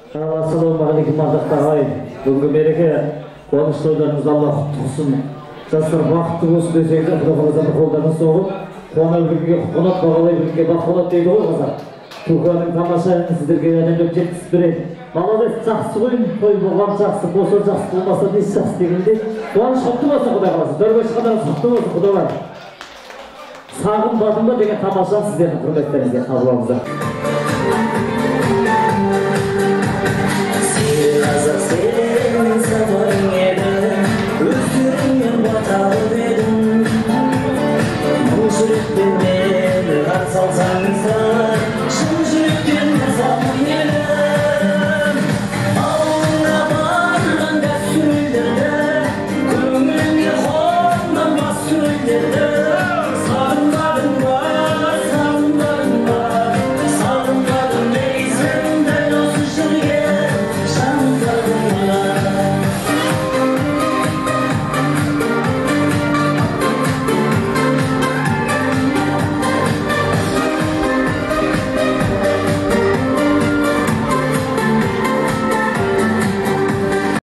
Assalamualaikum ardақтағай. Бүгінгі мереке қуаныш тойларыңыз Алла құтты қылсын. Жастар бақытты болсын десеңіздер, Құдай-Қаласа қолдарыңыз соғып, қуана бірге қонақ бағалай бірге бақ болады дейді ғой қазақ. Түркияның тамаша сіздерге әлемдік жеткізіп береді. Молодец, жақсы ғой, той болған жақсы болса, жақсы болмаса несі жақсы дегенде. Қуаныш құтты болсын Құдай-Қаласа. Дөрбеш қадарыңыз құтты болсын Құдайлар. Сағым бадым ба деген тамаша сіздердің құрметтеріңізге қабыл алыңыздар.